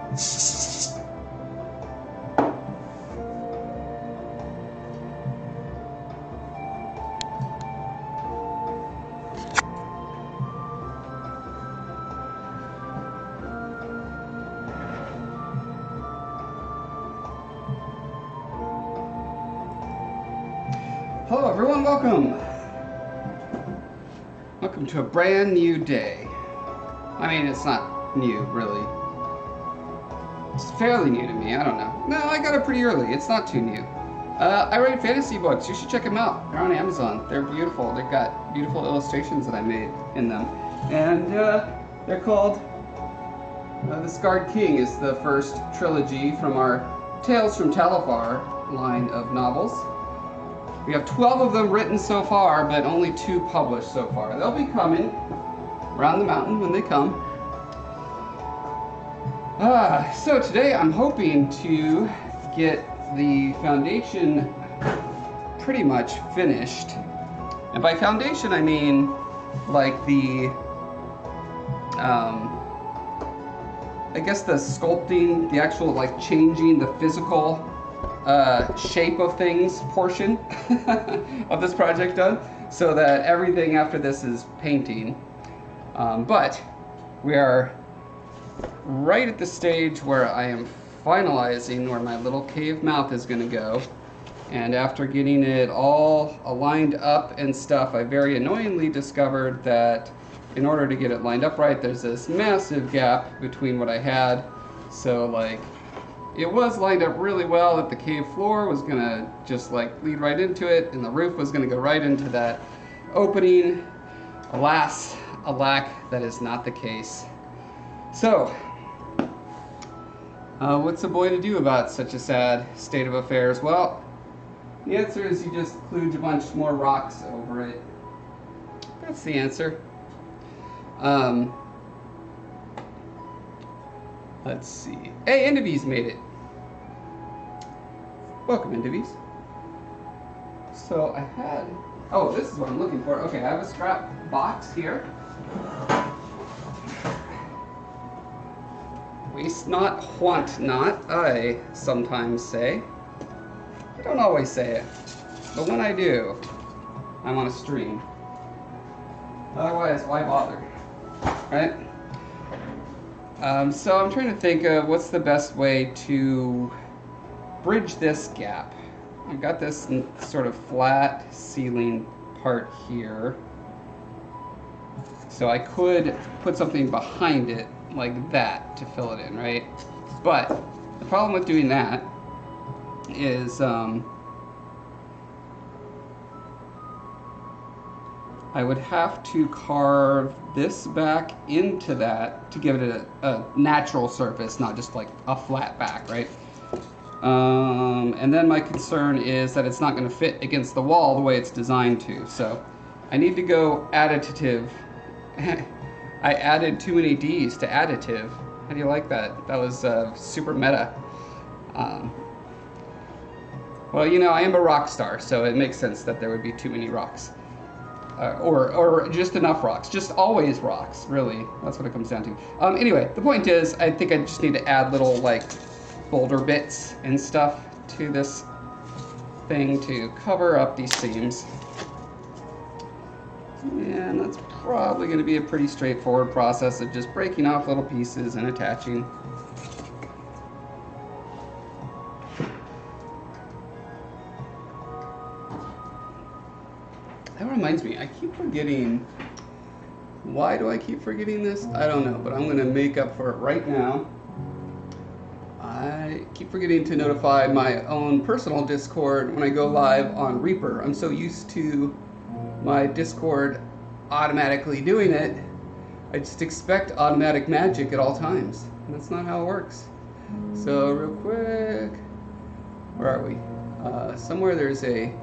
Hello everyone, welcome! Welcome to a brand new day. I mean, it's not new, really. It's fairly new to me, I don't know. No, I got it pretty early, it's not too new. I write fantasy books, you should check them out. They're on Amazon, they're beautiful. They've got beautiful illustrations that I made in them. And they're called The Scarred King is the first trilogy from our Tales from Talifar line of novels. We have 12 of them written so far, but only 2 published so far. They'll be coming around the mountain when they come. So today I'm hoping to get the foundation pretty much finished. And by foundation I mean like the, I guess the sculpting, the actual like changing the physical shape of things portion of this project done, so that everything after this is painting. But we are right at the stage where I am finalizing where my little cave mouth is going to go, and after getting it all aligned up and stuff, I very annoyingly discovered that in order to get it lined up right, there's this massive gap between what I had. So like, it was lined up really well that the cave floor was gonna just like lead right into it, and the roof was gonna go right into that opening. Alas, alack, that is not the case. So, what's a boy to do about such a sad state of affairs? Well, the answer is you just kludge a bunch more rocks over it. That's the answer. Let's see. Hey, Indivies made it. Welcome, Indivies. So I had, oh, this is what I'm looking for. Okay, I have a scrap box here. Waste not, want not, I sometimes say. I don't always say it, but when I do, I'm on a stream. Otherwise, why bother, right? So I'm trying to think of what's the best way to bridge this gap. I've got this sort of flat ceiling part here, so I could put something behind it like that to fill it in, right? But the problem with doing that is I would have to carve this back into that to give it a natural surface, not just like a flat back, right? And then my concern is that it's not going to fit against the wall the way it's designed to. So I need to go additive. I added too many D's to additive. How do you like that? That was super meta. Well, you know, I am a rock star, so it makes sense that there would be too many rocks. Or just enough rocks. Just always rocks, really. That's what it comes down to. Anyway, the point is, I think I just need to add little, like, boulder bits and stuff to this thing to cover up these seams. And that's probably going to be a pretty straightforward process of just breaking off little pieces and attaching. That reminds me, I keep forgetting. Why do I keep forgetting this? I don't know, but I'm going to make up for it right now. I keep forgetting to notify my own personal Discord when I go live on Reaper. I'm so used to my Discord automatically doing it, I just expect automatic magic at all times. And that's not how it works. So real quick, where are we? Somewhere there's a,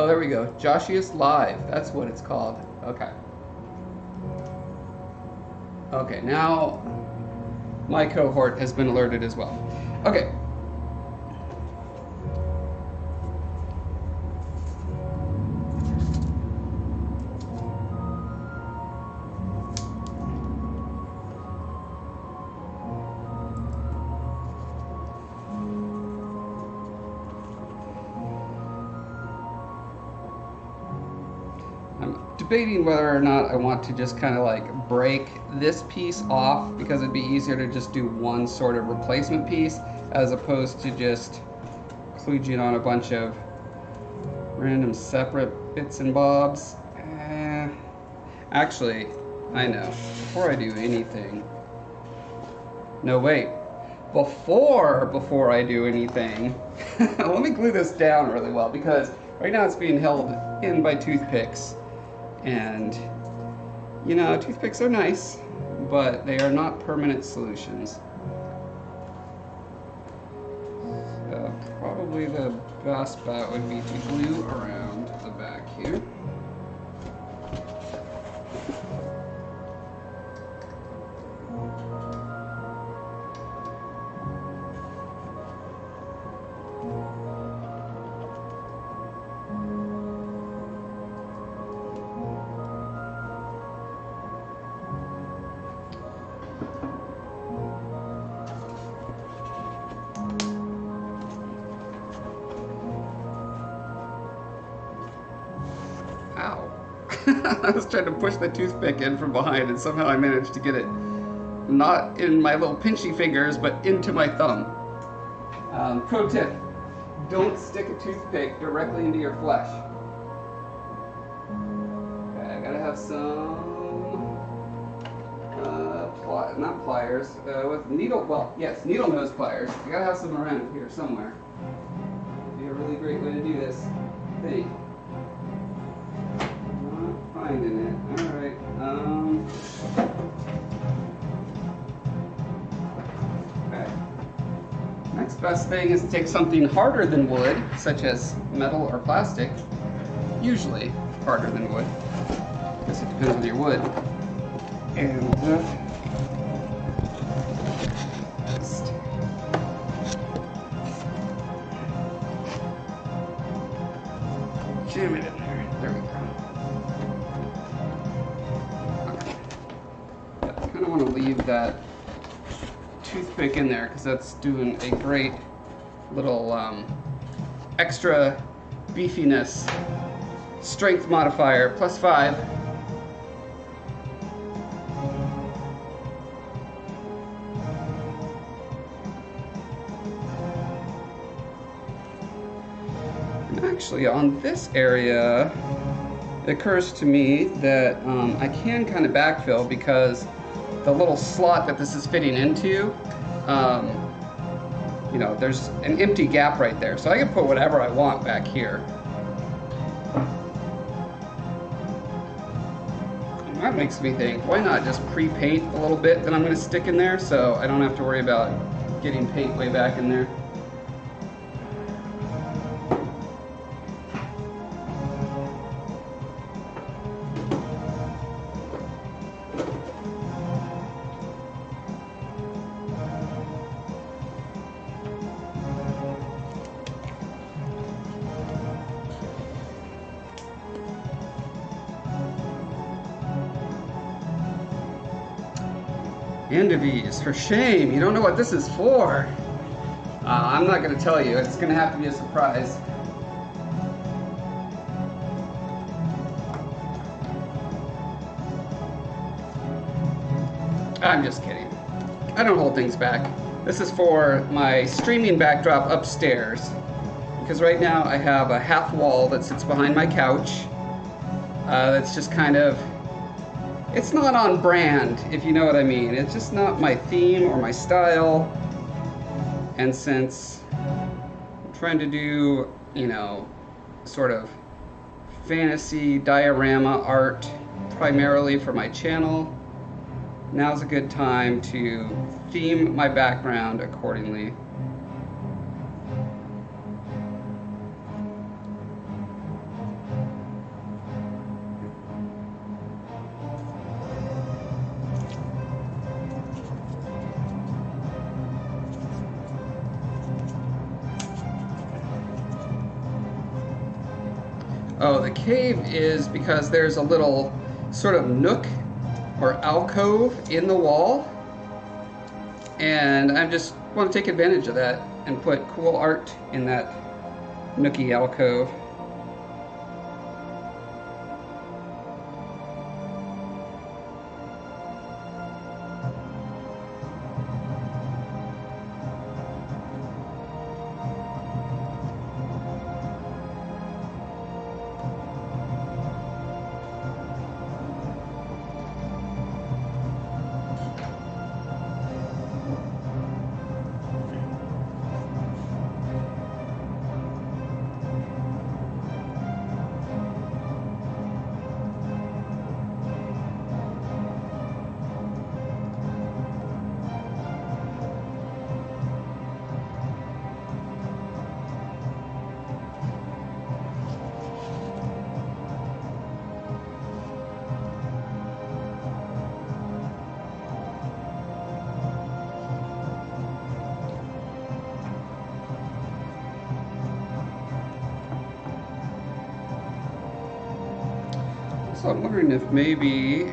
oh, there we go. Joshius Live, that's what it's called. Okay. Okay, now my cohort has been alerted as well. Okay. debating whether or not I want to just kind of like break this piece off, because it'd be easier to just do one sort of replacement piece as opposed to just kludging on a bunch of random separate bits and bobs. Actually, I know. Before I do anything... No, wait. Before I do anything, let me glue this down really well, because right now it's being held in by toothpicks. And, you know, toothpicks are nice, but they are not permanent solutions. So probably the best bet would be to glue around the back here. Ow. I was trying to push the toothpick in from behind, and somehow I managed to get it not in my little pinchy fingers, but into my thumb. Pro tip, don't stick a toothpick directly into your flesh. Okay, I gotta have some, not pliers, with needle, well, yes, needle nose pliers. I gotta have some around here somewhere. It'd be a really great way to do this thing. Finding it. Alright. Okay. Next best thing is to take something harder than wood, such as metal or plastic. Usually harder than wood. I guess it depends on your wood. And just jam it in there. There we go. I want to leave that toothpick in there because that's doing a great little extra beefiness strength modifier, +5. And actually on this area, it occurs to me that I can kind of backfill, because the little slot that this is fitting into, you know, there's an empty gap right there. So I can put whatever I want back here. And that makes me think, why not just pre-paint a little bit that I'm going to stick in there, so I don't have to worry about getting paint way back in there. Endivies, for shame, you don't know what this is for. I'm not going to tell you, it's going to have to be a surprise. I'm just kidding. I don't hold things back. This is for my streaming backdrop upstairs, because right now I have a half wall that sits behind my couch that's just kind of, it's not on brand, if you know what I mean. It's just not my theme or my style. And since I'm trying to do, you know, sort of fantasy diorama art primarily for my channel, now's a good time to theme my background accordingly. Oh, the cave is because there's a little sort of nook or alcove in the wall, and I just want to take advantage of that and put cool art in that nookie alcove. Also, I'm wondering if maybe,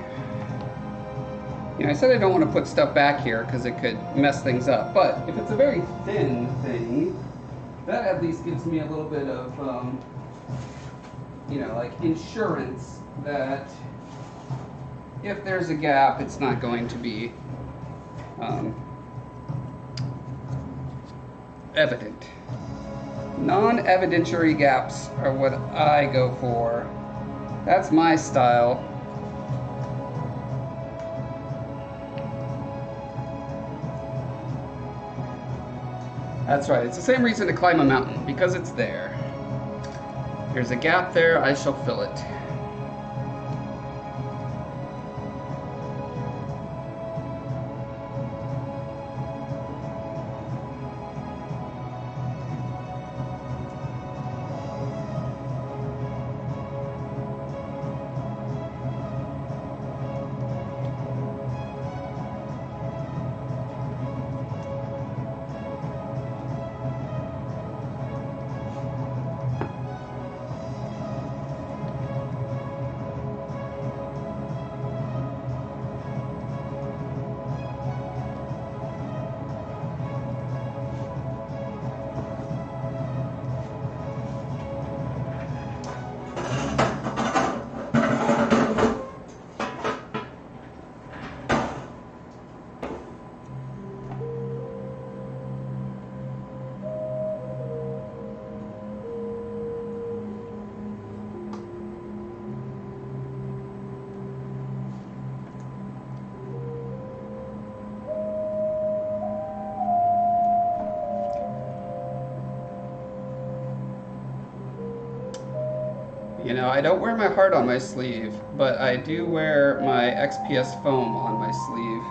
I said I don't want to put stuff back here because it could mess things up, but if it's a very thin thing, that at least gives me a little bit of, like insurance that if there's a gap, it's not going to be evident. Non-evidentiary gaps are what I go for. That's my style. That's right, it's the same reason to climb a mountain, because it's there. There's a gap there, I shall fill it. I don't wear my heart on my sleeve, but I do wear my XPS foam on my sleeve.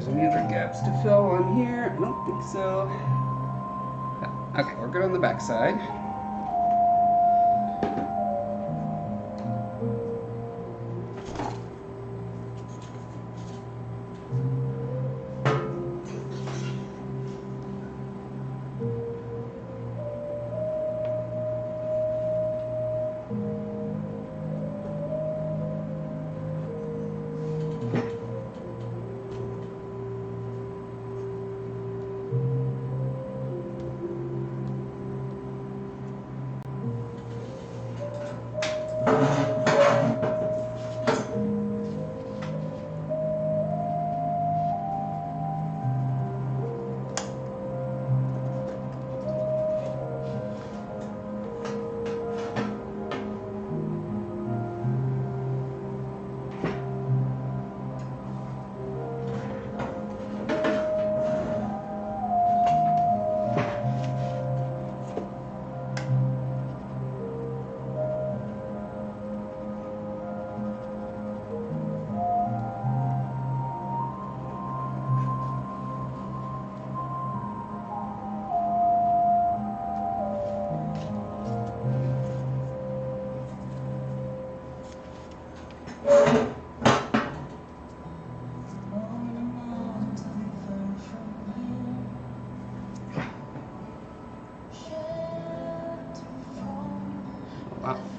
Any other gaps to fill on here? I don't think so. Okay, we're good on the back side.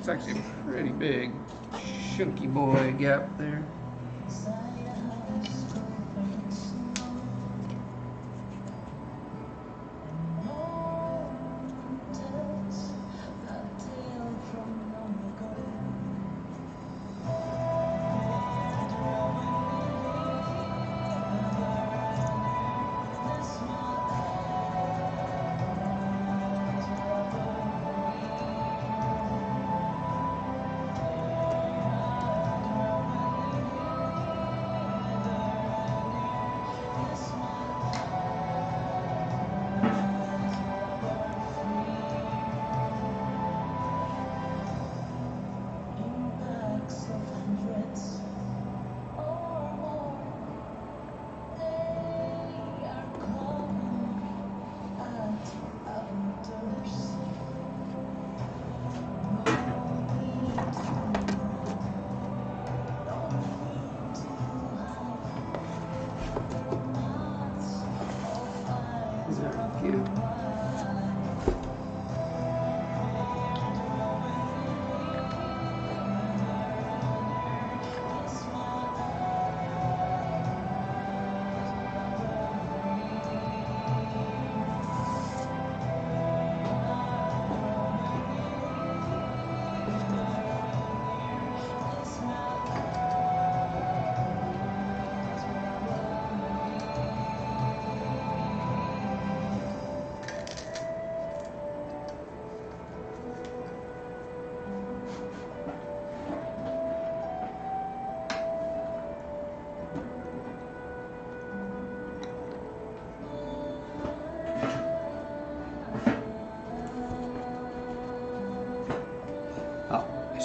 It's actually a pretty big, chunky boy gap there.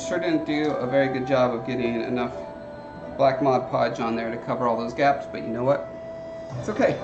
Sure didn't do a very good job of getting enough black Mod Podge on there to cover all those gaps, but you know what? It's okay.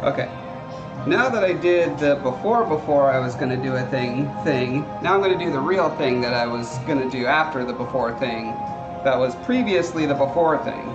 Okay, now that I did the before I was going to do a thing, now I'm going to do the real thing that I was going to do after the before thing that was previously the before thing.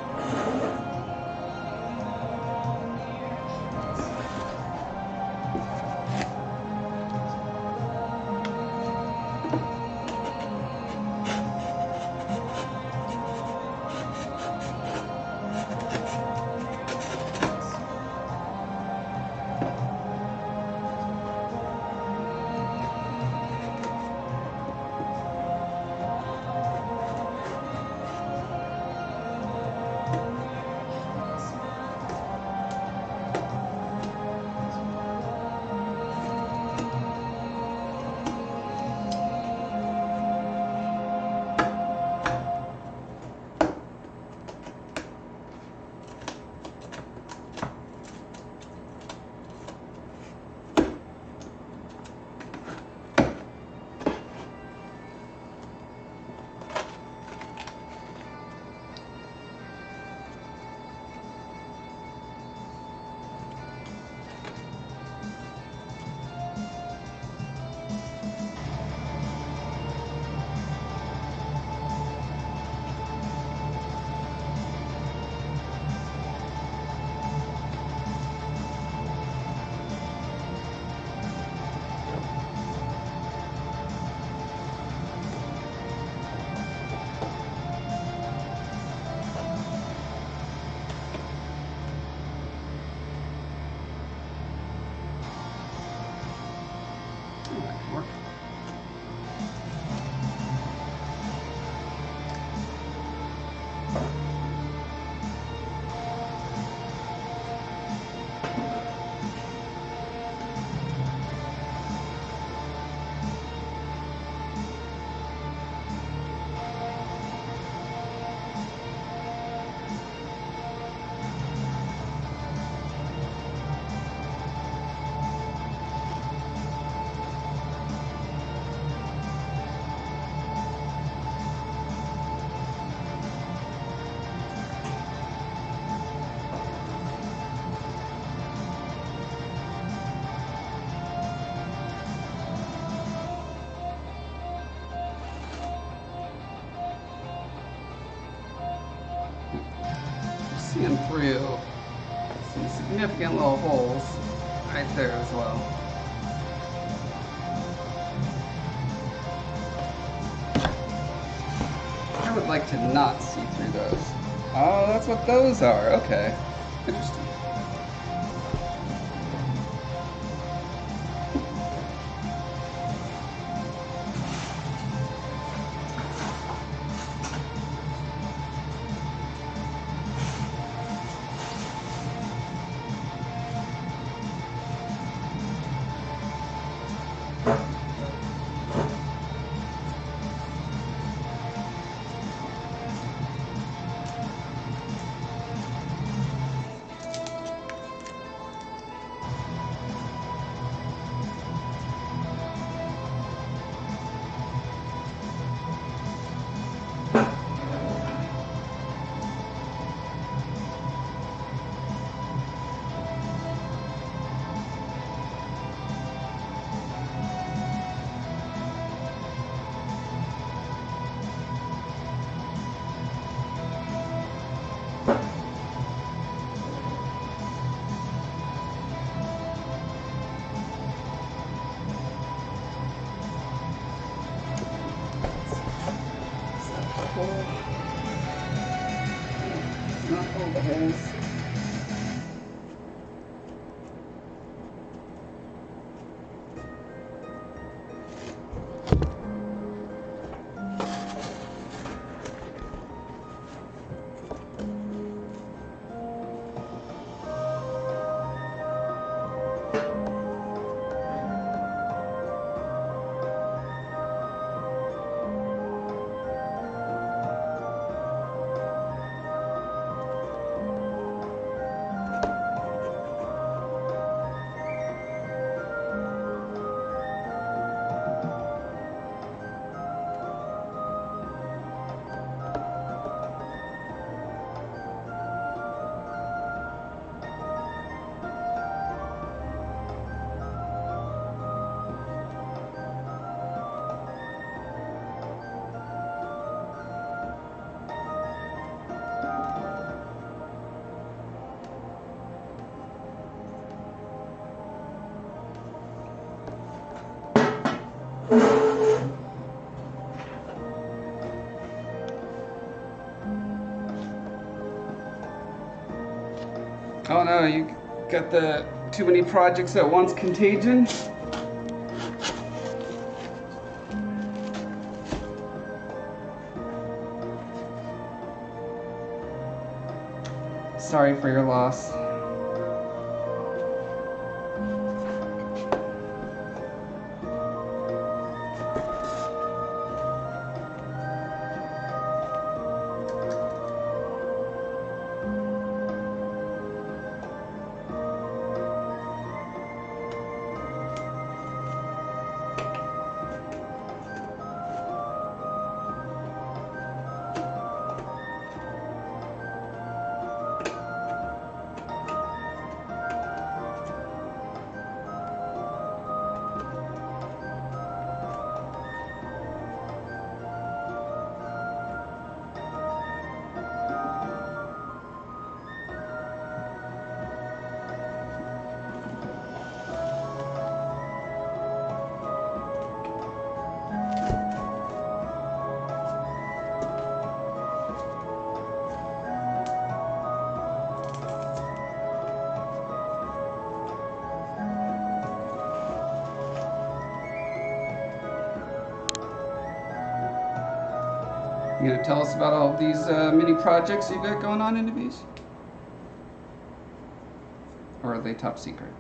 seeing through some significant little holes right there as well. I would like to not see through those. Oh, that's what those are. Okay. Interesting. Not all the holes. Oh no, you got the too many projects at once contagion? Sorry for your loss. You gonna tell us about all of these mini projects you got going on in Bees? Or are they top secret?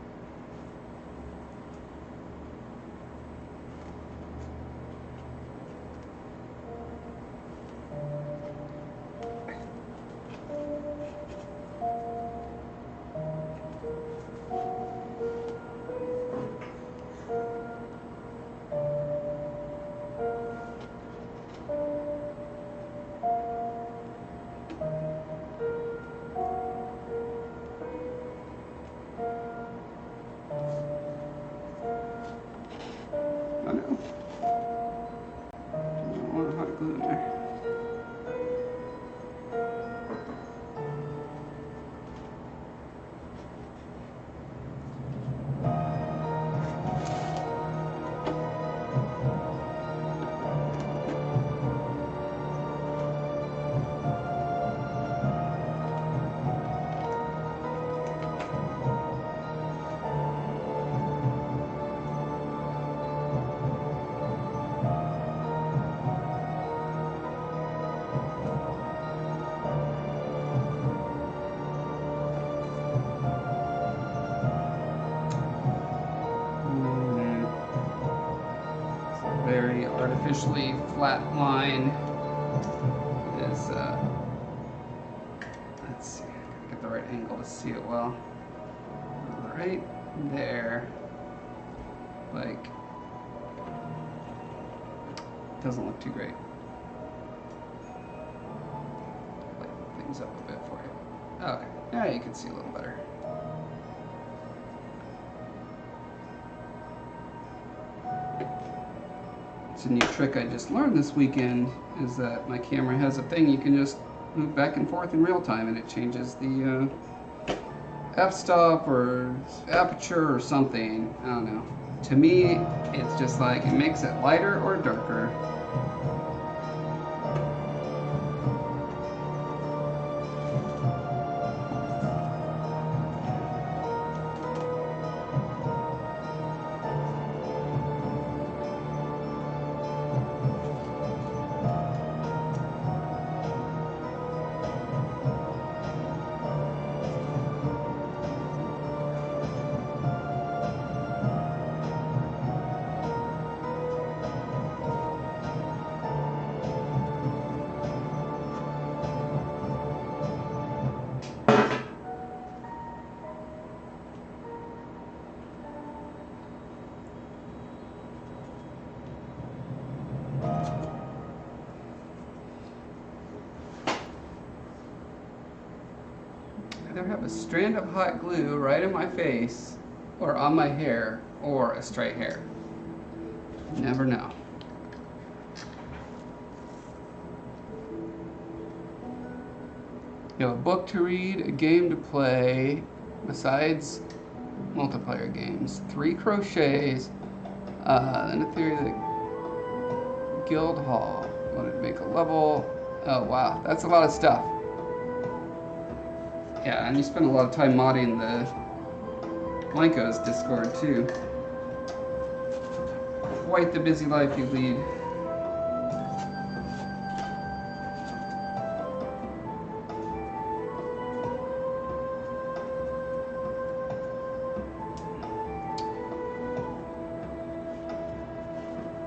artificially flat line is, let's see, get the right angle to see it well. Right there, like, doesn't look too great. Lighten things up a bit for you. Okay, now you can see a little better. It's a new trick I just learned this weekend, is that my camera has a thing you can just move back and forth in real time, and it changes the f-stop or aperture or something. I don't know. To me, it's just like it makes it lighter or darker. Either have a strand of hot glue right in my face, or on my hair, or a straight hair. Never know. You have a book to read, a game to play, besides multiplayer games, 3 crochets, and a theory of the guild hall. Wanted to make a level. Oh wow, that's a lot of stuff. Yeah, and you spend a lot of time modding the Blanco's Discord too. Quite the busy life you lead.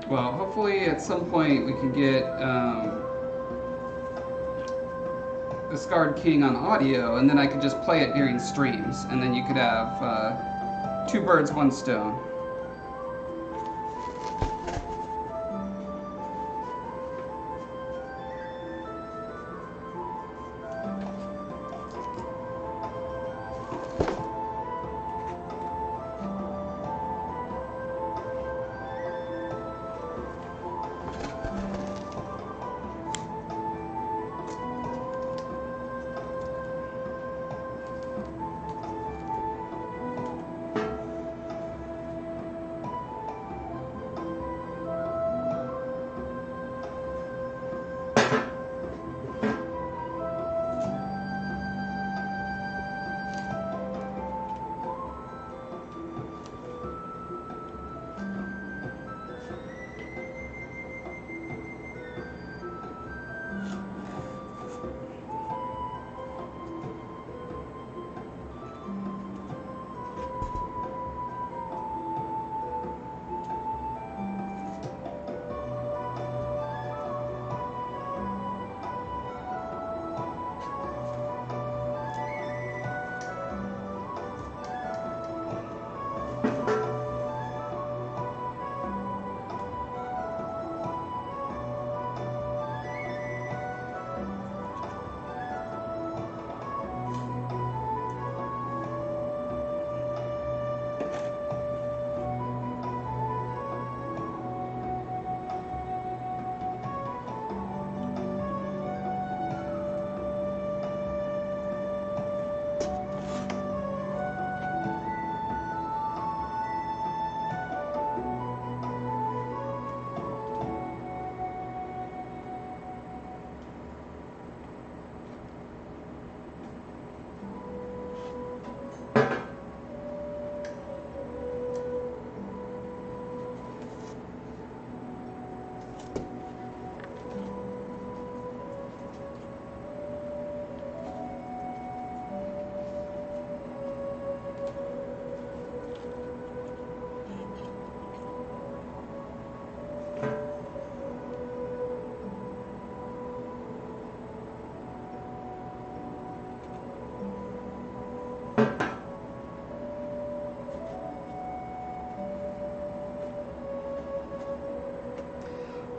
Well, hopefully at some point we can get the Scarred King on audio, and then I could just play it during streams, and then you could have 2 birds, 1 stone.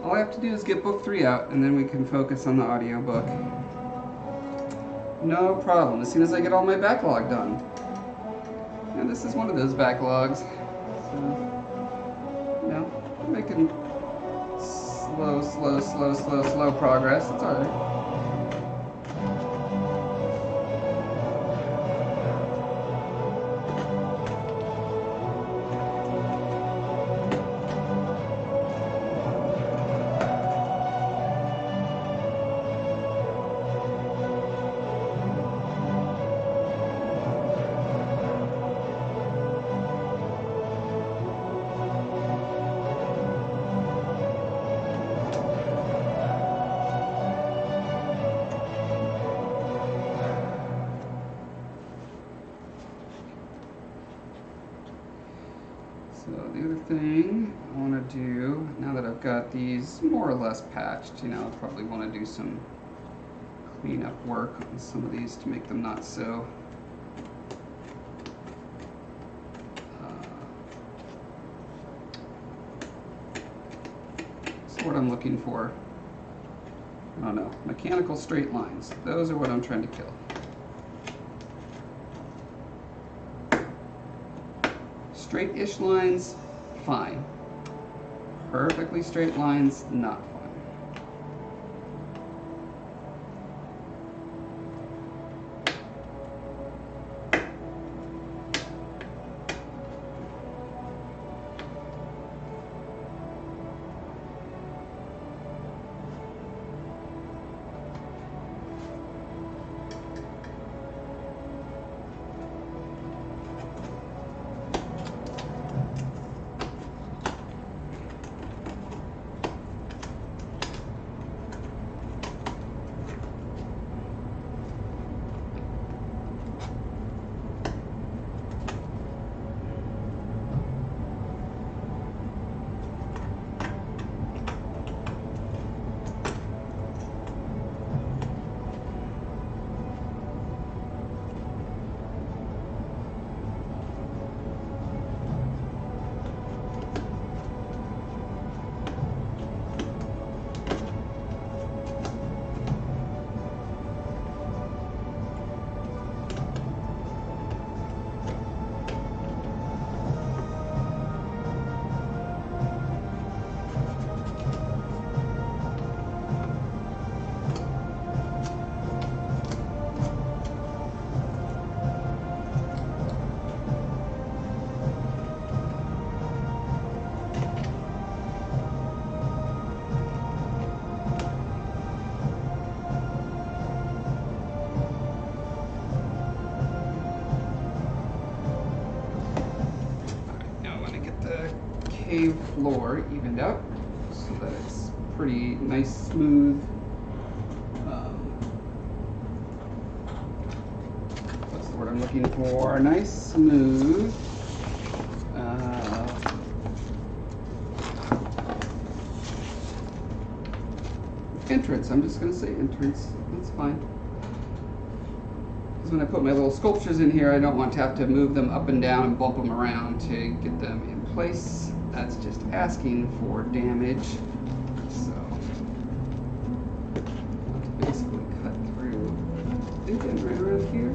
All I have to do is get book 3 out, and then we can focus on the audiobook. No problem, as soon as I get all my backlog done. And this is one of those backlogs. So, you know, I'm making slow progress. It's alright. So the other thing I want to do, now that I've got these more or less patched, you know, I probably want to do some cleanup work on some of these to make them not so that's what I'm looking for. I don't know, mechanical straight lines. Those are what I'm trying to kill. Straight-ish lines, fine. Perfectly straight lines, not fine. Floor evened out so that it's pretty nice, smooth. What's the word I'm looking for? Nice, smooth. Entrance. I'm just going to say entrance. That's fine. Because when I put my little sculptures in here, I don't want to have to move them up and down and bump them around to get them in place. That's just asking for damage. So let's basically cut through, I think I'm right around here.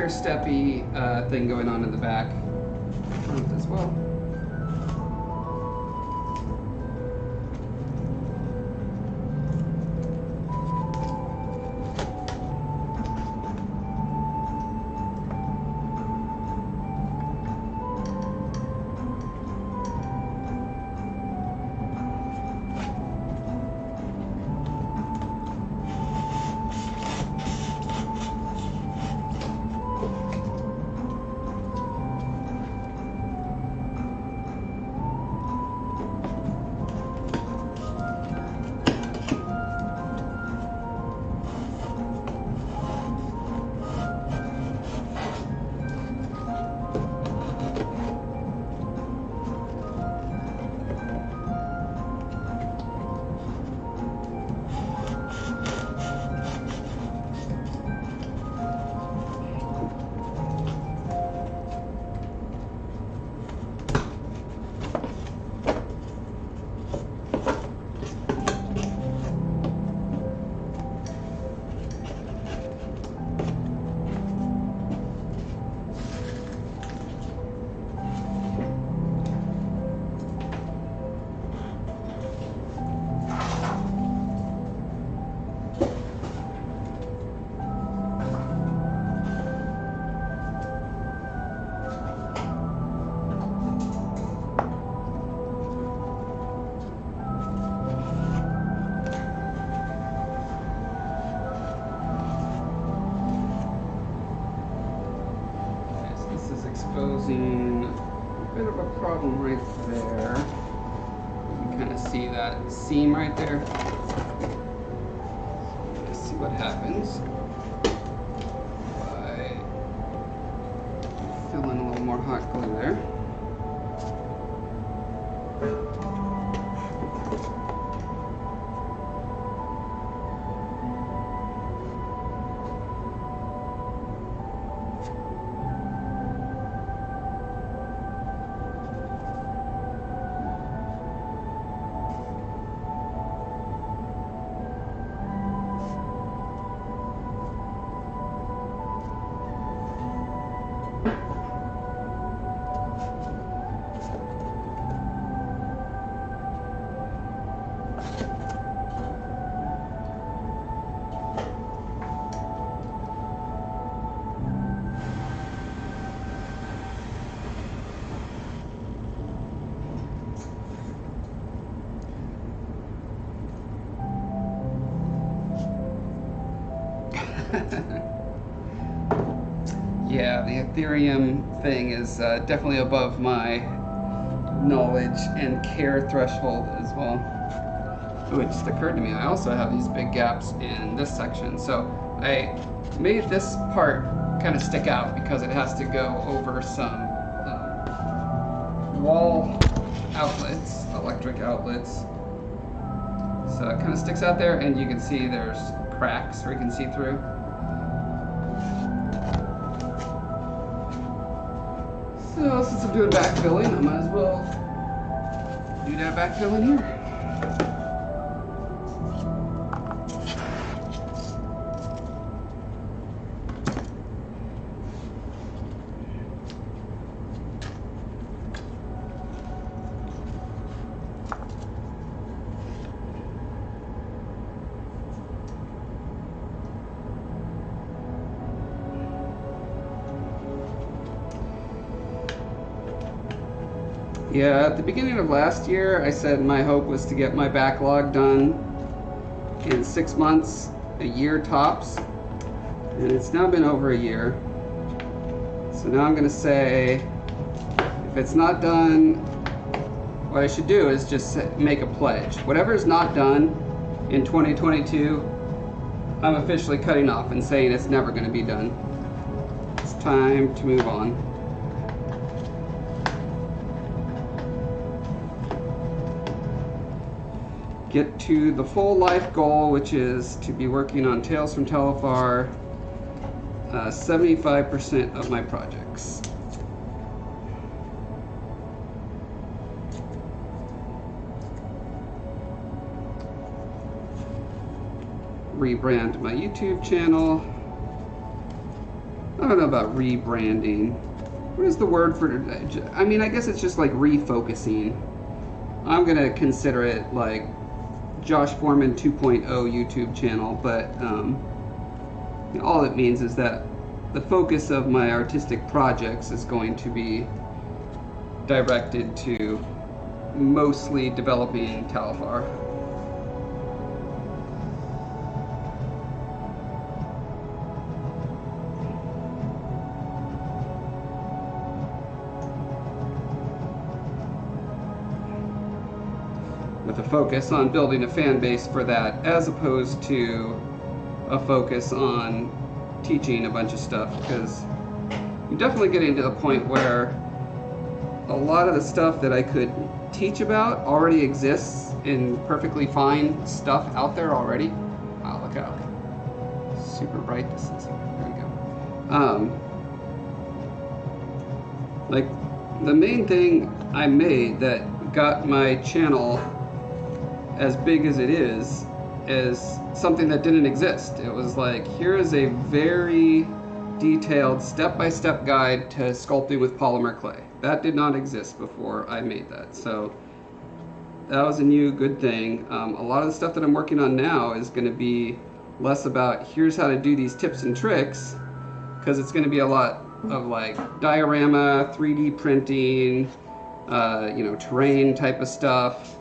stair-steppy thing going on in the back front as well. Exposing a bit of a problem right there. You can kind of see that seam right there. Let's see what happens by filling a little more hot glue there. Yeah, the Ethereum thing is definitely above my knowledge and care threshold as well. Oh, it just occurred to me, I also have these big gaps in this section. So I made this part kind of stick out because it has to go over some wall outlets, electric outlets. So it kind of sticks out there, and you can see there's cracks where you can see through. So since I'm doing backfilling, I might as well do that backfilling here. Yeah, at the beginning of last year, I said my hope was to get my backlog done in 6 months, a year tops, and it's now been over a year. So now I'm going to say, if it's not done, what I should do is just make a pledge. Whatever is not done in 2022, I'm officially cutting off and saying it's never going to be done. It's time to move on. Get to the full life goal, which is to be working on Tales from Telefar 75% of my projects. Rebrand my YouTube channel. I don't know about rebranding. What is the word for, I mean, I guess it's just like refocusing. I'm gonna consider it like Josh Foreman 2.0 YouTube channel, but all it means is that the focus of my artistic projects is going to be directed to mostly developing Talifar. With a focus on building a fan base for that, as opposed to a focus on teaching a bunch of stuff, because I'm definitely getting to the point where a lot of the stuff that I could teach about already exists in perfectly fine stuff out there already. Wow, look how super bright this is. There we go. Like, the main thing I made that got my channel as big as it is something that didn't exist. It was like, here is a very detailed step-by-step guide to sculpting with polymer clay. That did not exist before I made that. So that was a new good thing. A lot of the stuff that I'm working on now is going to be less about here's how to do these tips and tricks, because it's going to be a lot of like diorama, 3D printing, you know, terrain type of stuff.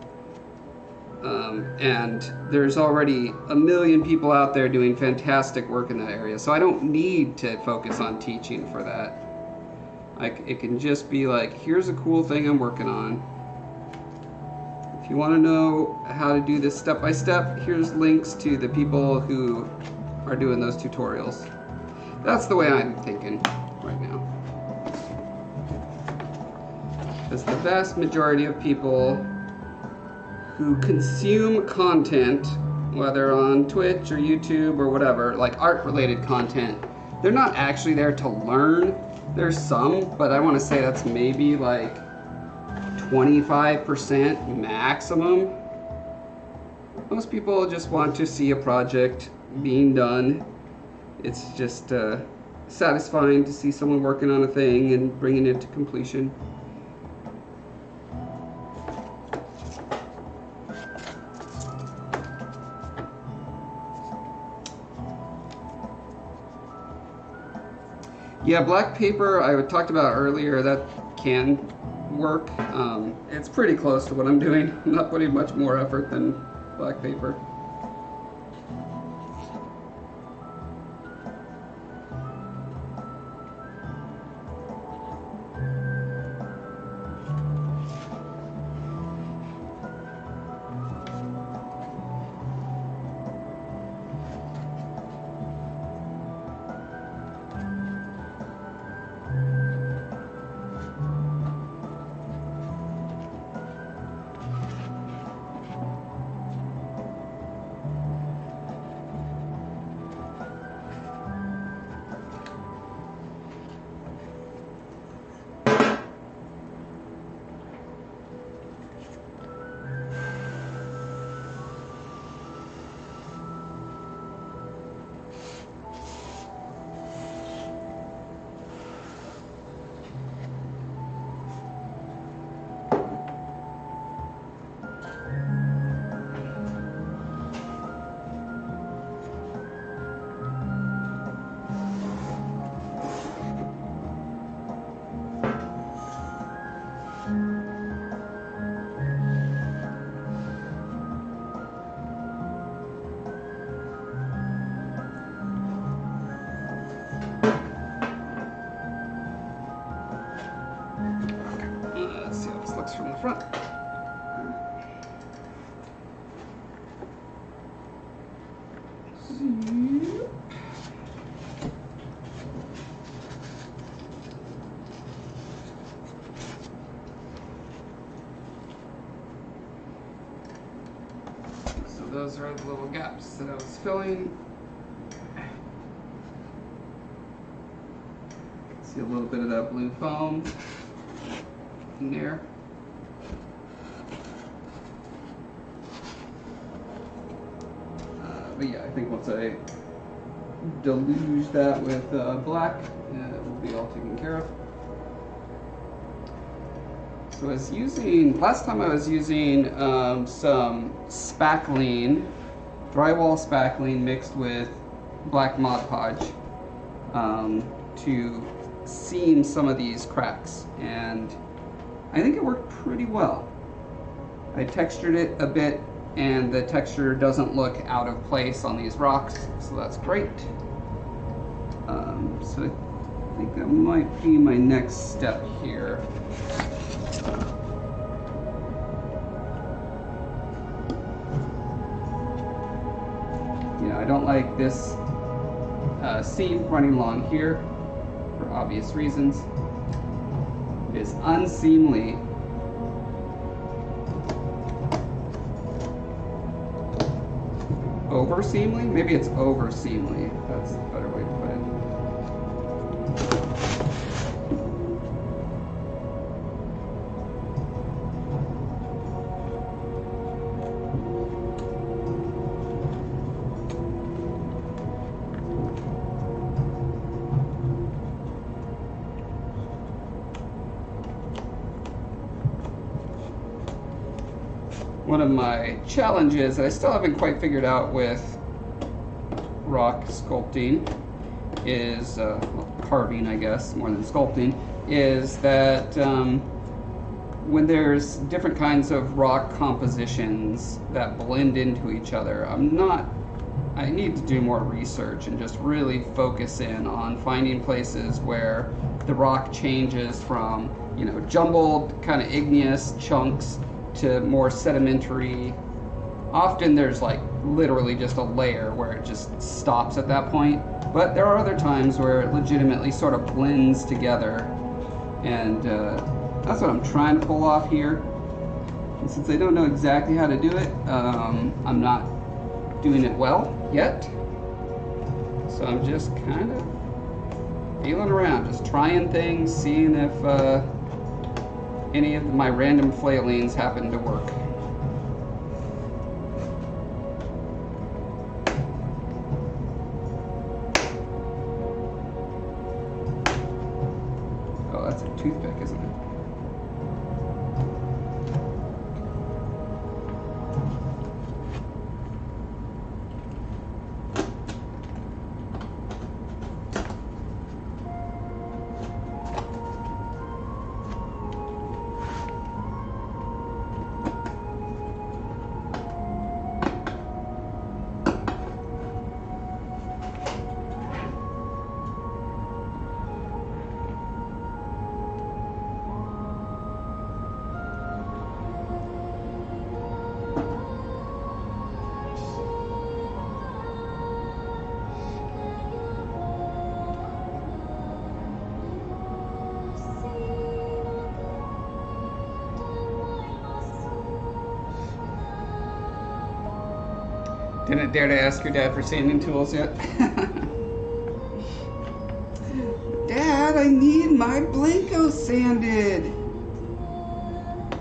And there's already a million people out there doing fantastic work in that area, so I don't need to focus on teaching for that. Like, it can just be like, here's a cool thing I'm working on. If you want to know how to do this step by step, here's links to the people who are doing those tutorials. That's the way I'm thinking right now. Because the vast majority of people who consume content, whether on Twitch or YouTube or whatever, like art-related content, they're not actually there to learn. There's some, but I want to say that's maybe like 25% maximum. Most people just want to see a project being done. It's just satisfying to see someone working on a thing and bringing it to completion. Yeah, black paper I talked about earlier, that can work. It's pretty close to what I'm doing. I'm not putting much more effort than black paper. From the front. So those are the little gaps that I was filling. See a little bit of that blue foam in there. But yeah, I think once I deluge that with black, it will be all taken care of. So I was using, last time I was using some spackling, drywall spackling mixed with black Mod Podge to seam some of these cracks, and I think it worked pretty well. I textured it a bit, and the texture doesn't look out of place on these rocks, so that's great. So I think that might be my next step here. Yeah, I don't like this seam running along here for obvious reasons. It is unseemly. Over-seemly? Maybe it's over-seemly. That's a better way to put it. One of my challenges that I still haven't quite figured out with rock sculpting is, well, carving I guess, more than sculpting, is that when there's different kinds of rock compositions that blend into each other, I need to do more research and just really focus in on finding places where the rock changes from, you know, jumbled kind of igneous chunks to more sedimentary. Often there's like literally just a layer where it just stops at that point, but there are other times where it legitimately sort of blends together, and that's what I'm trying to pull off here. And since I don't know exactly how to do it, I'm not doing it well yet, so I'm just kind of feeling around, just trying things, seeing if any of my random flailings happen to work. Oh, that's a toothpick, isn't it? Didn't dare to ask your dad for sanding tools yet? Dad, I need my Blanco sanded.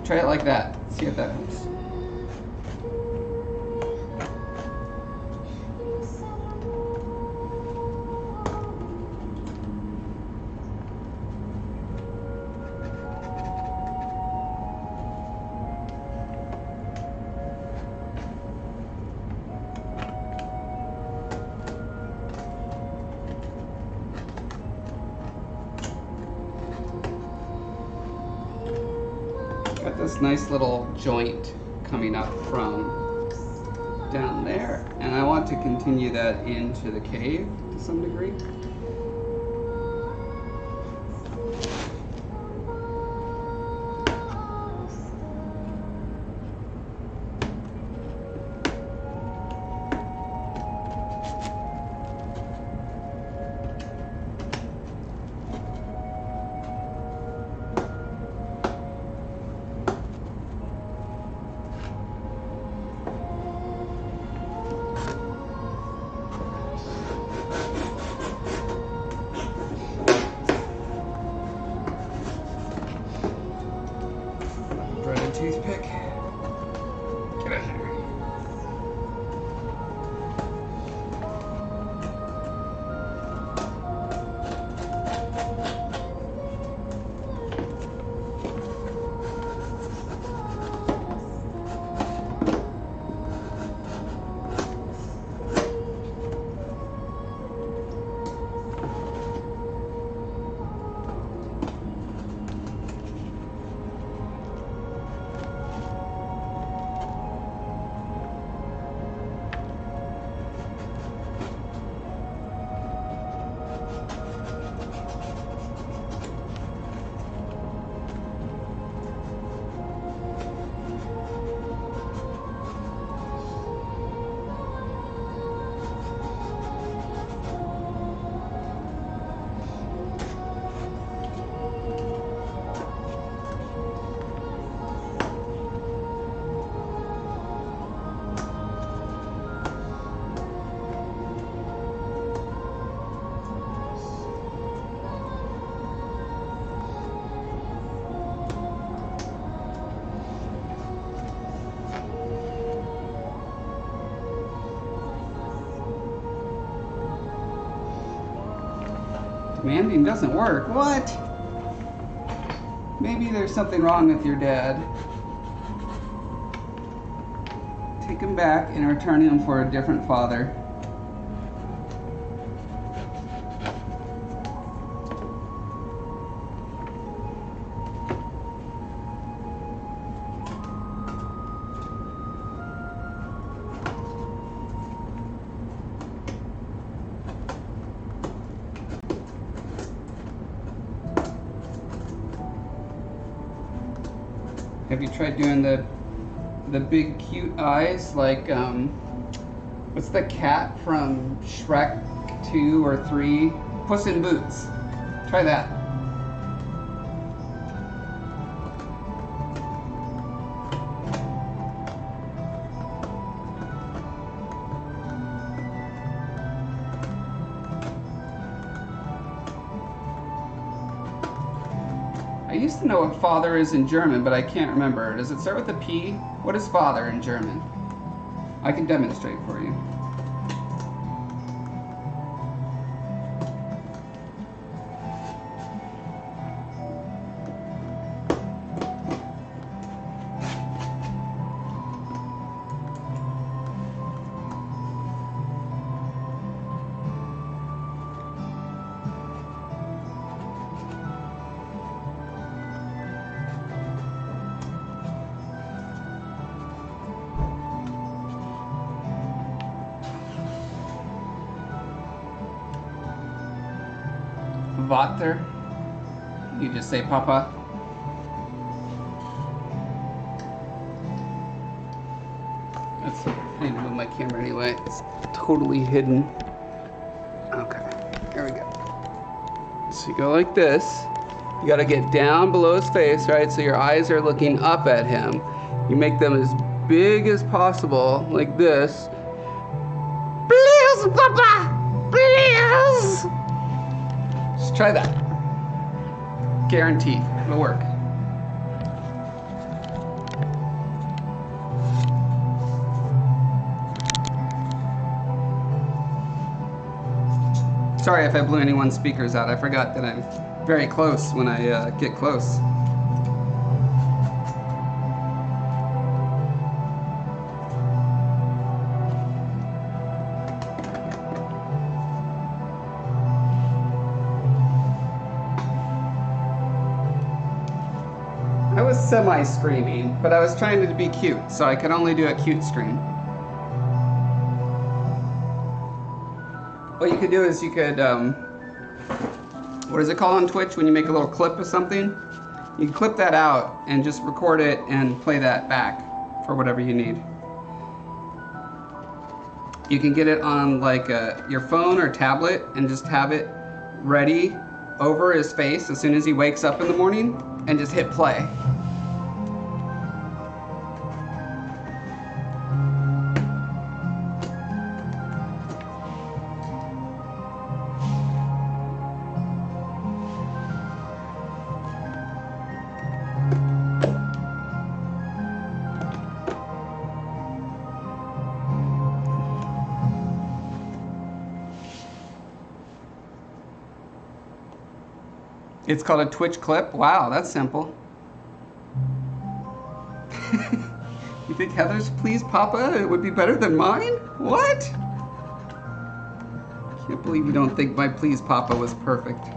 Try it like that. See if that helps. Got this nice little joint coming up from down there, and I want to continue that into the cave to some degree. Toothpick. Get in there. Commanding doesn't work. What? Maybe there's something wrong with your dad. Take him back and return him for a different father. Have you tried doing the big cute eyes like what's the cat from Shrek 2 or 3? Puss in Boots. Try that. I used to know what father is in German, but I can't remember. Does it start with a P? What is father in German? I can demonstrate for you. Vater. You just say Papa. I need to move my camera anyway. It's totally hidden. Okay, here we go. So you go like this. You gotta get down below his face, right? So your eyes are looking up at him. You make them as big as possible, like this. Please, Papa! Please! Just try that. Guaranteed, it'll work. Sorry if I blew anyone's speakers out. I forgot that I'm very close when I get close. I was semi-screaming, but I was trying to be cute, so I could only do a cute scream. What you could do is you could, what is it called on Twitch when you make a little clip of something? You can clip that out and just record it and play that back for whatever you need. You can get it on like your phone or tablet and just have it ready over his face as soon as he wakes up in the morning and just hit play. It's called a Twitch clip. Wow, that's simple. You think Heather's Please Papa it would be better than mine? What? Can't believe you don't think my Please Papa was perfect.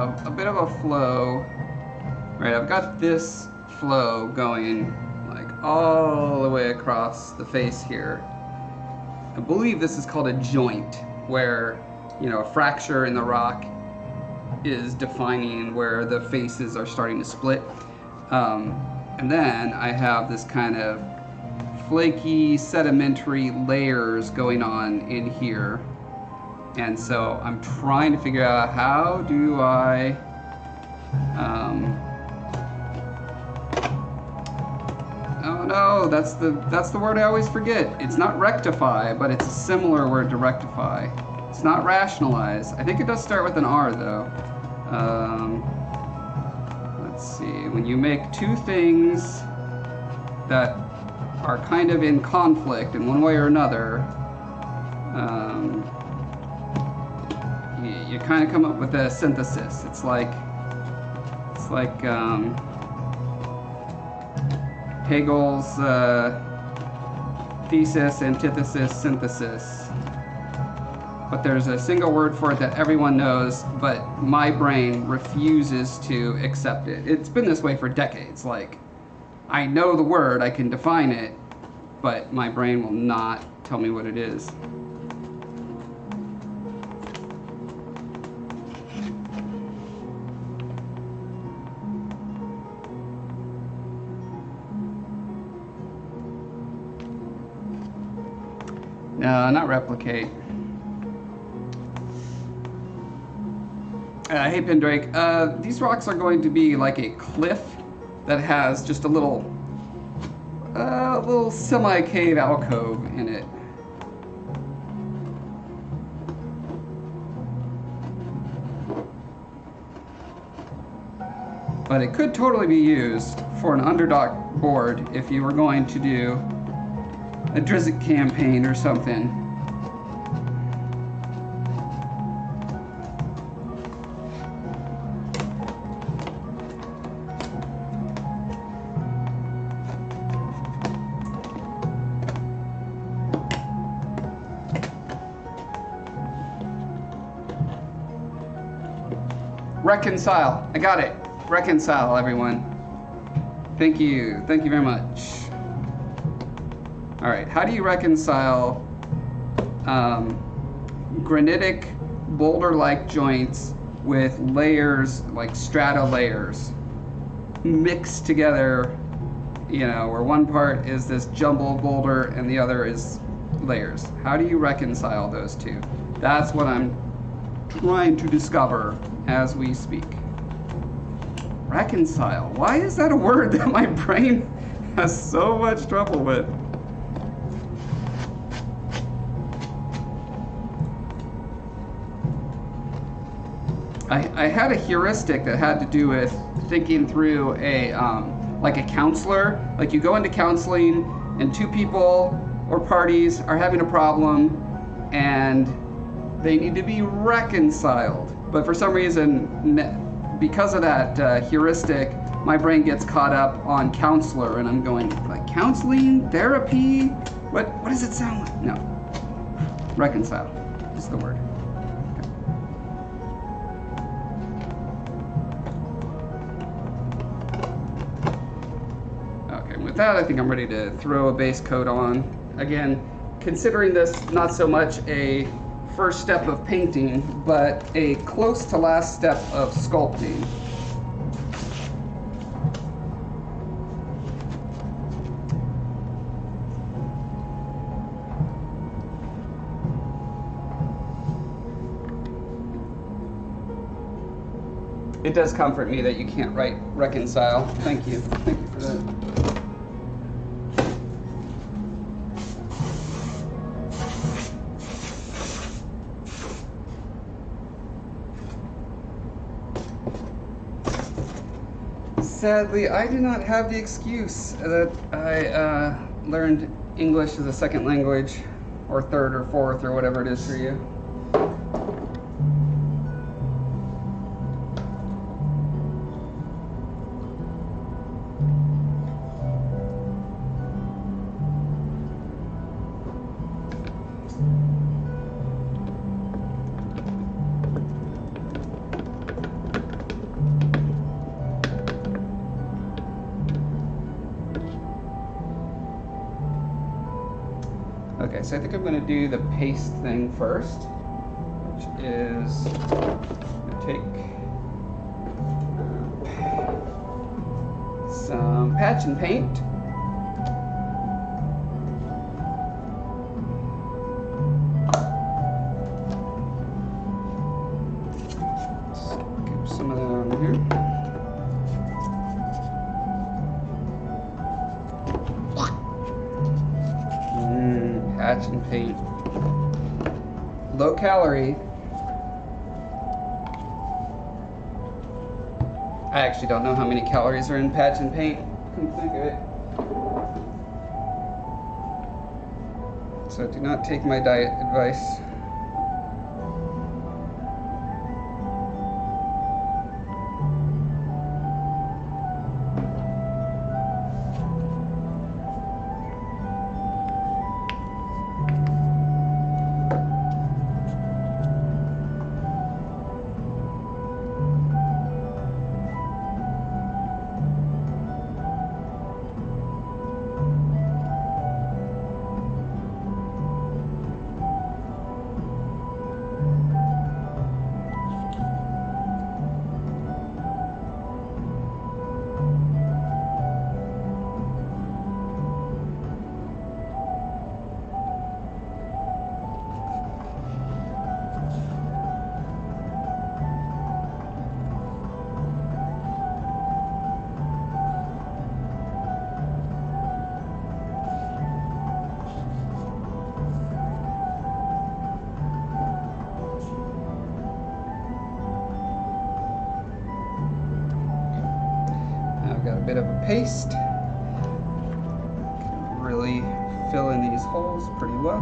have a bit of a flow. Right, I've got this flow going like all the way across the face here. I believe this is called a joint, where, you know, a fracture in the rock is defining where the faces are starting to split. And then I have this kind of flaky sedimentary layers going on in here. And so I'm trying to figure out how do I oh no, that's the word I always forget. It's not rectify, but it's a similar word to rectify. It's not rationalize. I think it does start with an R though. Let's see. When you make two things that are kind of in conflict in one way or another, you kind of come up with a synthesis. It's like Hegel's thesis, antithesis, synthesis. But there's a single word for it that everyone knows, but my brain refuses to accept it. It's been this way for decades. Like, I know the word, I can define it, but my brain will not tell me what it is. No, not replicate. Hey Pendrake, these rocks are going to be like a cliff that has just a little semi-cave alcove in it. But it could totally be used for an underdock board if you were going to do a Drizzt campaign or something. Reconcile. I got it. Reconcile, everyone. Thank you. Thank you very much. All right. How do you reconcile granitic boulder-like joints with layers, like strata layers, mixed together, you know, where one part is this jumbled boulder and the other is layers? How do you reconcile those two? That's what I'm trying to discover as we speak. Reconcile. Why is that a word that my brain has so much trouble with? I had a heuristic that had to do with thinking through a like a counselor. Like, you go into counseling and two people or parties are having a problem and they need to be reconciled. But for some reason, because of that heuristic, my brain gets caught up on counselor, and I'm going, like, counseling, therapy? What does it sound like? No. Reconcile is the word. Okay, with that, I think I'm ready to throw a base coat on. Again, considering this not so much a first step of painting, but a close to last step of sculpting. It does comfort me that you can't write reconcile. Thank you. Thank you for that. Sadly, I do not have the excuse that I learned English as a second language, or third or fourth, or whatever it is for you. Okay, so I think I'm going to do the paste thing first, which is take some patch and paint. Scoop some of that on here. Patch and paint. Low calorie. I actually don't know how many calories are in patch and paint. Come think of it. So do not take my diet advice. Got a bit of a paste. Can really fill in these holes pretty well.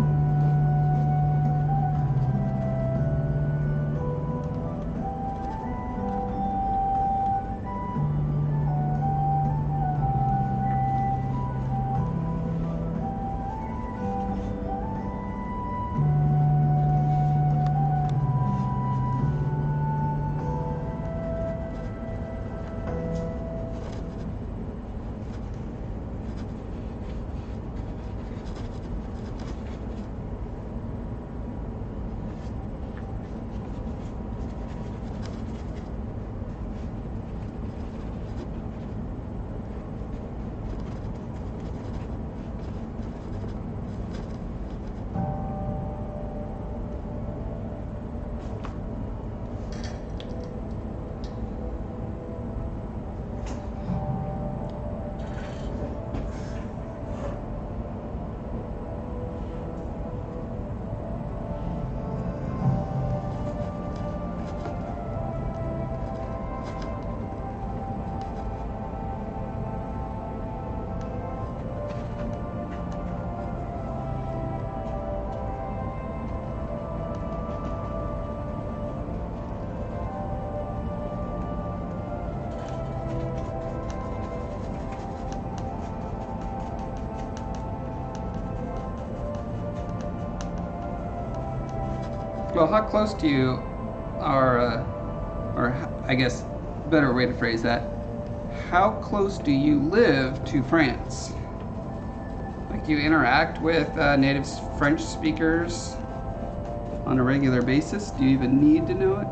Well, how close to you are, or I guess, better way to phrase that, how close do you live to France? Like, do you interact with native French speakers on a regular basis? Do you even need to know it?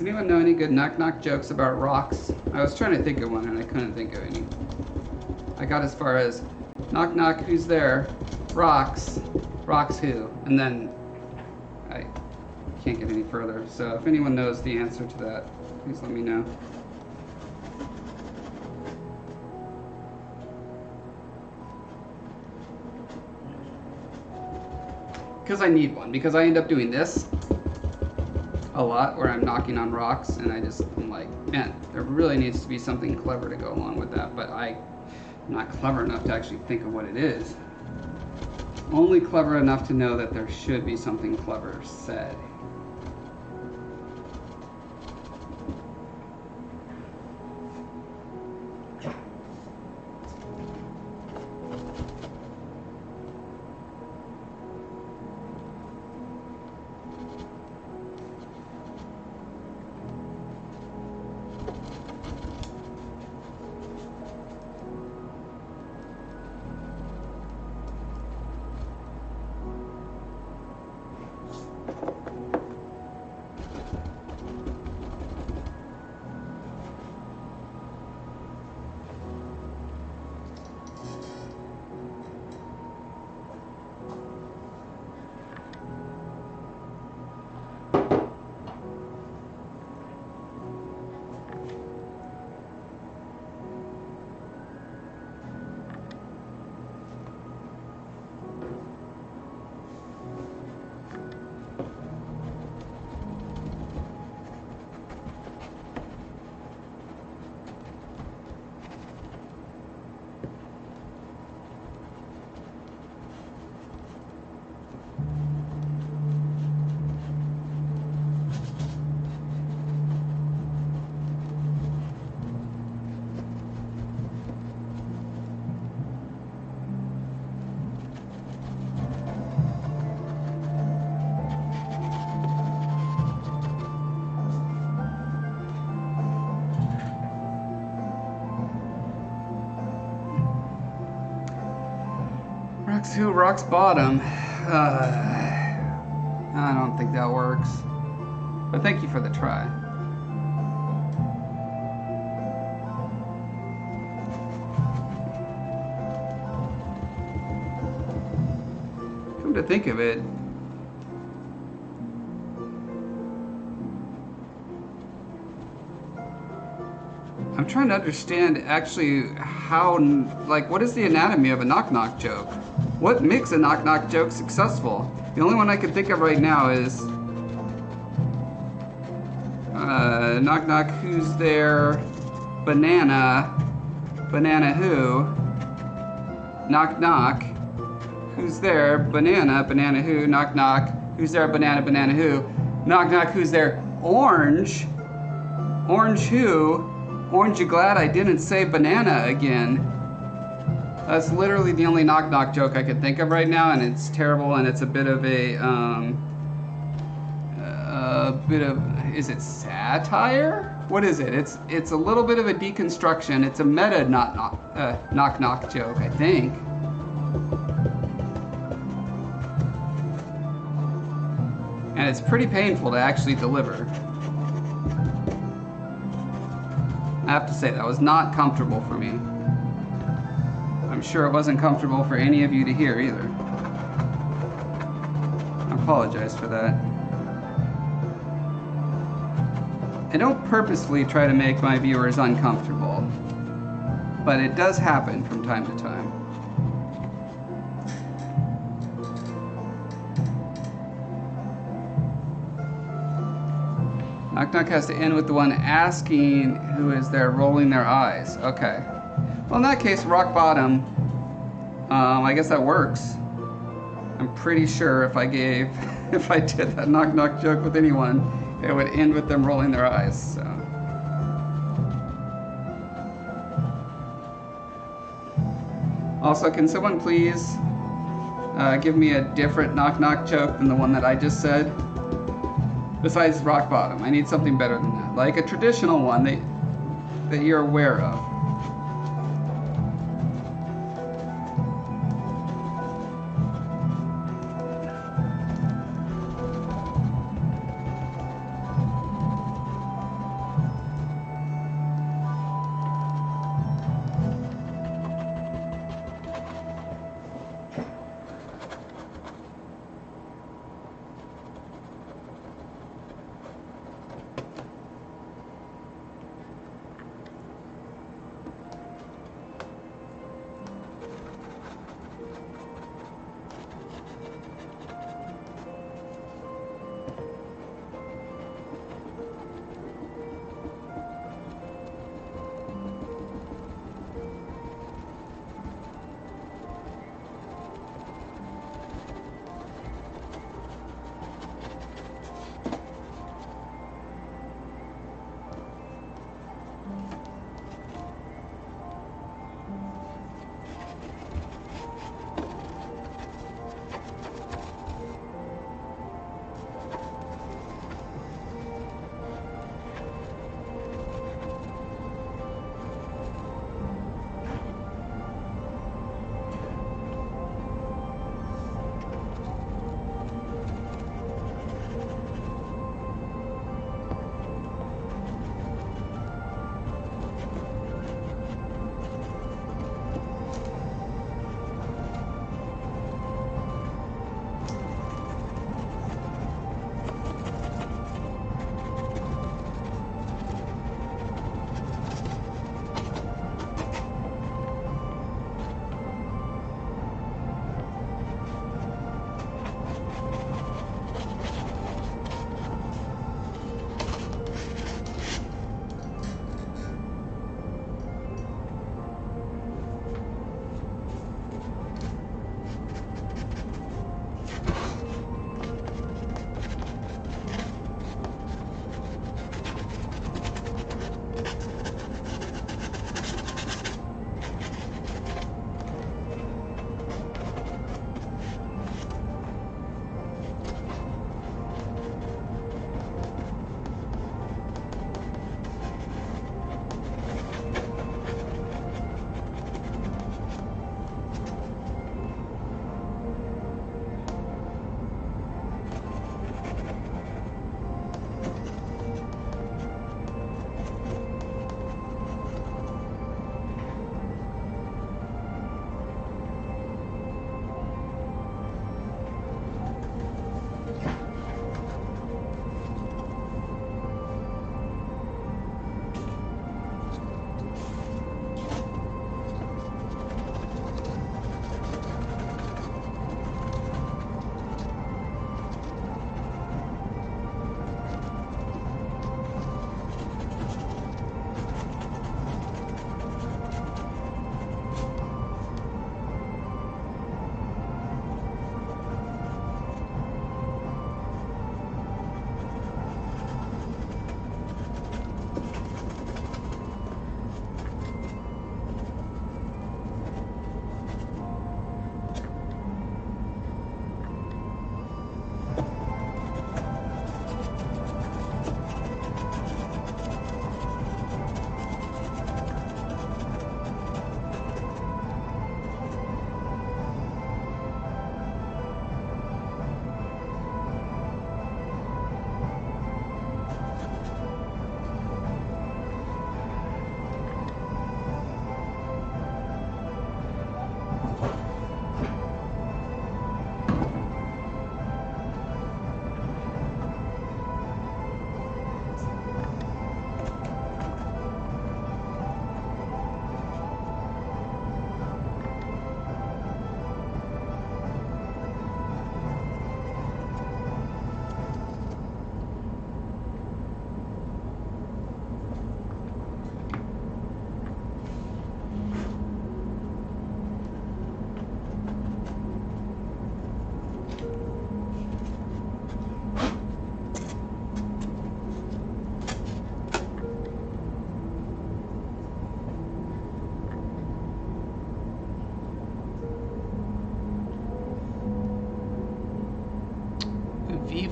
anyone know any good knock-knock jokes about rocks? I was trying to think of one and I couldn't think of any. I got as far as, knock knock, who's there? Rocks. Rocks who? And then I can't get any further. So if anyone knows the answer to that, please let me know. Because I need one, because I end up doing this a lot where I'm knocking on rocks and I'm like, man, there really needs to be something clever to go along with that, but I'm not clever enough to actually think of what it is. Only clever enough to know that there should be something clever said. Who rocks bottom? I don't think that works. But thank you for the try. Come to think of it, I'm trying to understand actually how, like, what is the anatomy of a knock-knock joke? What makes a knock-knock joke successful? The only one I can think of right now is knock-knock, who's there? Banana. Banana who? Knock-knock. Who's there? Banana. Banana who? Knock-knock. Who's there? Banana. Banana who? Knock-knock, who's there? Orange. Orange who? Orange, you glad I didn't say banana again? That's literally the only knock-knock joke I could think of right now, and it's terrible, and it's a bit of a is it satire? What is it? It's a little bit of a deconstruction. It's a meta knock-knock joke, I think. And it's pretty painful to actually deliver. I have to say, that was not comfortable for me. I'm sure it wasn't comfortable for any of you to hear either. I apologize for that. I don't purposely try to make my viewers uncomfortable, but it does happen from time to time. Knock knock has to end with the one asking who is there, rolling their eyes. Okay. Well, in that case, rock bottom. I guess that works. I'm pretty sure if I did that knock knock joke with anyone, it would end with them rolling their eyes. So. Also, can someone please give me a different knock knock joke than the one that I just said? Besides rock bottom, I need something better than that. Like a traditional one that you're aware of.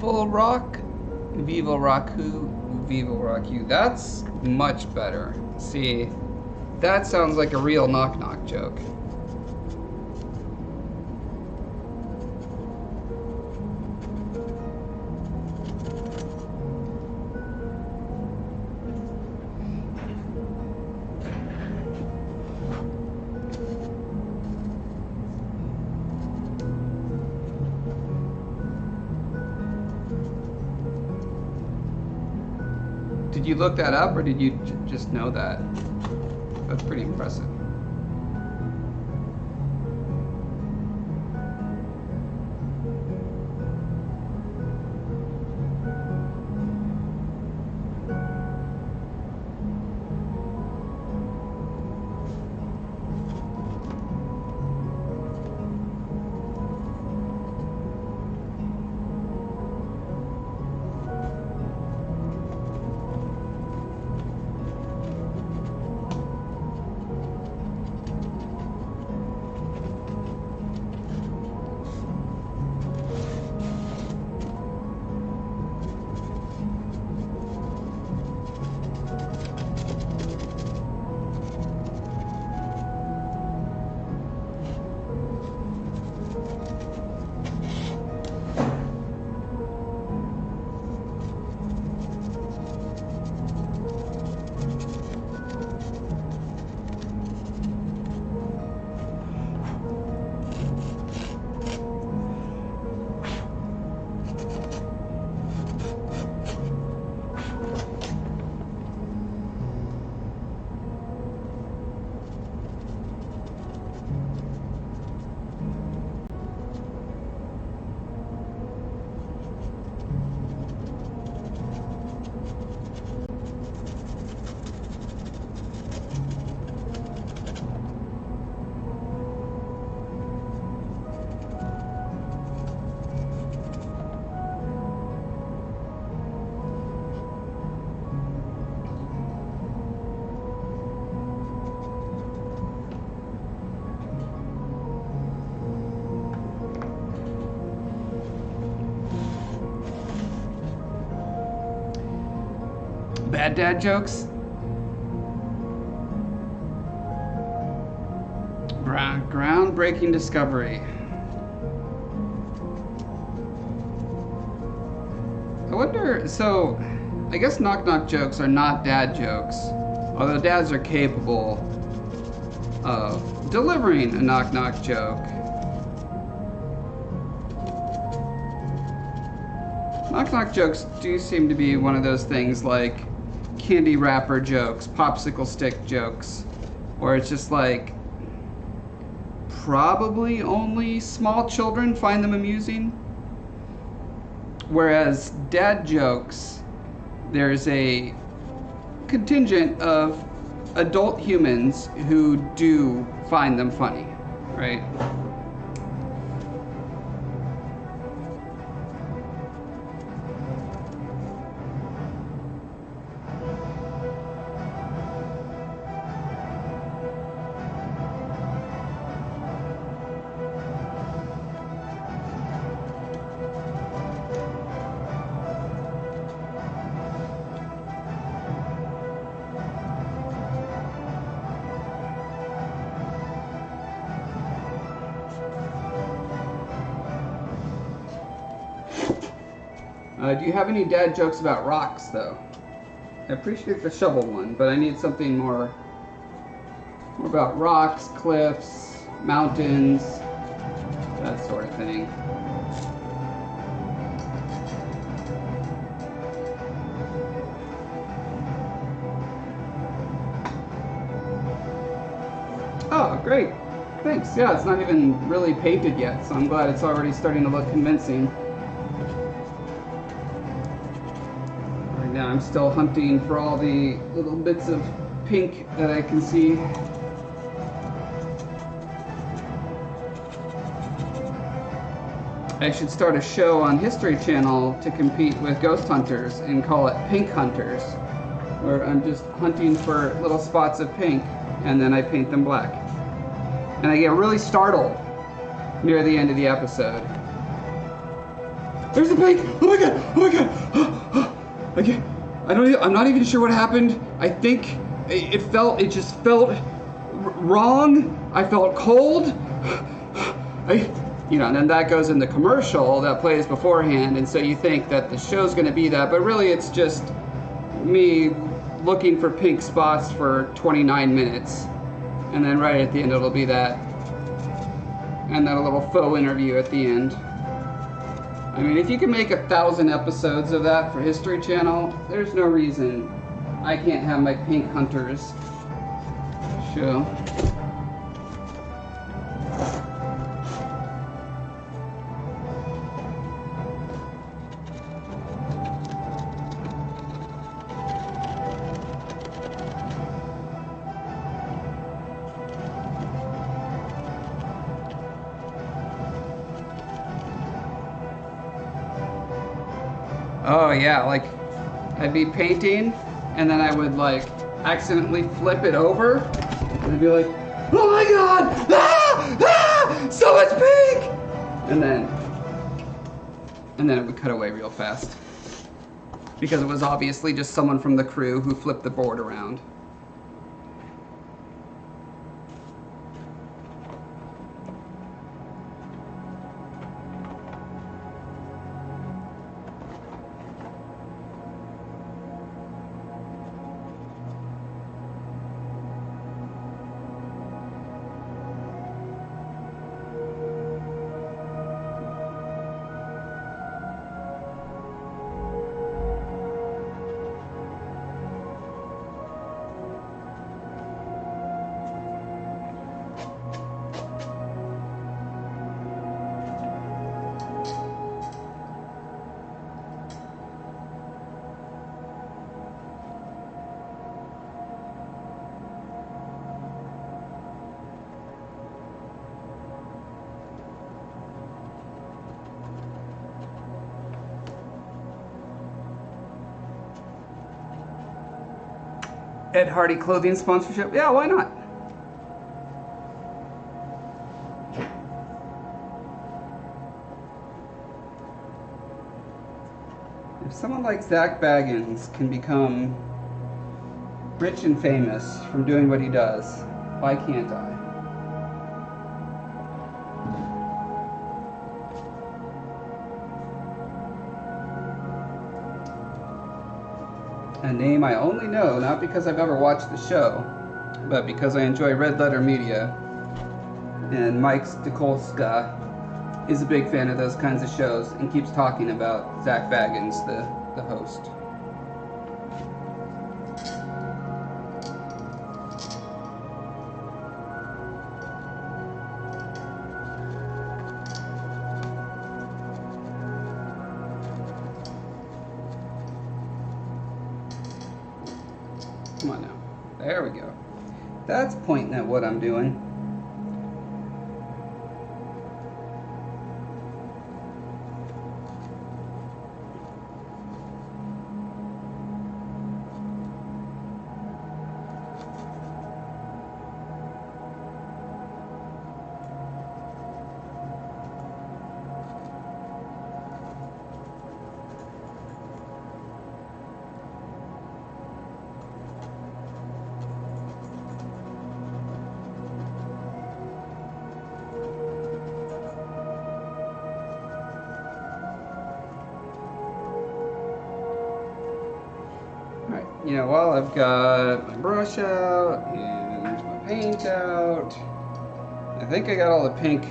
Viva Rock, Viva Rock Who, Viva Rock You. That's much better. See, that sounds like a real knock knock joke. Did you look that up, or did you just know that? That's pretty impressive. Bad dad jokes? Groundbreaking discovery. I wonder, so I guess knock knock jokes are not dad jokes, although dads are capable of delivering a knock knock joke. Knock knock jokes do seem to be one of those things like candy wrapper jokes, popsicle stick jokes, where it's just like probably only small children find them amusing. Whereas dad jokes, there's a contingent of adult humans who do find them funny, right? Do you have any dad jokes about rocks, though? I appreciate the shovel one, but I need something more about rocks, cliffs, mountains, that sort of thing. Oh, great. Thanks. Yeah, it's not even really painted yet, so I'm glad it's already starting to look convincing. Now I'm still hunting for all the little bits of pink that I can see. I should start a show on History Channel to compete with Ghost Hunters and call it Pink Hunters, where I'm just hunting for little spots of pink and then I paint them black. And I get really startled near the end of the episode. There's the pink. Oh my god. Oh my god. Okay. I'm not even sure what happened. I think it just felt wrong. I felt cold. And then that goes in the commercial that plays beforehand, and so you think that the show's gonna be that, but really it's just me looking for pink spots for 29 minutes. And then right at the end it'll be that. And then a little faux interview at the end. I mean, if you can make 1,000 episodes of that for History Channel, there's no reason I can't have my Pink Hunters show. Oh yeah, like I'd be painting and then I would like accidentally flip it over and I'd be like, oh my god, so much pink! And then it would cut away real fast because it was obviously just someone from the crew who flipped the board around. Ed Hardy clothing sponsorship? Yeah, why not? If someone like Zach Baggins can become rich and famous from doing what he does, why can't I? A name I only know, not because I've ever watched the show, but because I enjoy Red Letter Media. And Mike Stikolska is a big fan of those kinds of shows and keeps talking about Zach Baggins, the host. Come on now. There we go. That's pointing at what I'm doing. You know, while I've got my brush out and my paint out, I think I got all the pink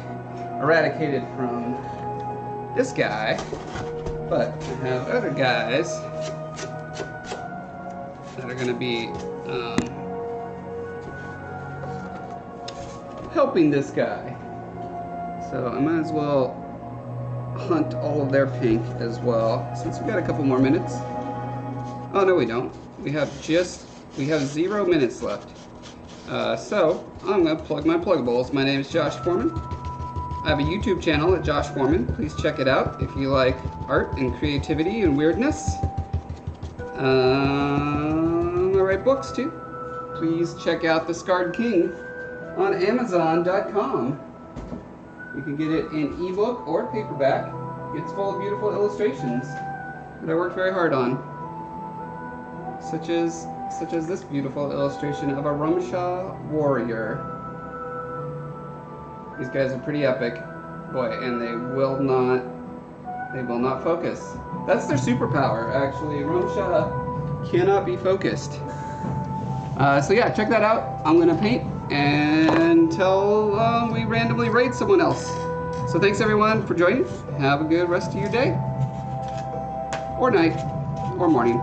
eradicated from this guy, but I have other guys that are going to be helping this guy. So I might as well hunt all of their pink as well, since we've got a couple more minutes. Oh, no, we don't. We have 0 minutes left. So I'm going to plug my pluggables. My name is Josh Foreman. I have a YouTube channel at Josh Foreman. Please check it out if you like art and creativity and weirdness. I write books too. Please check out The Scarred King on Amazon.com. You can get it in ebook or paperback. It's full of beautiful illustrations that I worked very hard on. Such as this beautiful illustration of a Rumshaw warrior. These guys are pretty epic. Boy, and they will not focus. That's their superpower, actually. Rumshaw cannot be focused. So yeah, check that out. I'm gonna paint until we randomly raid someone else. So thanks everyone for joining. Have a good rest of your day, or night, or morning.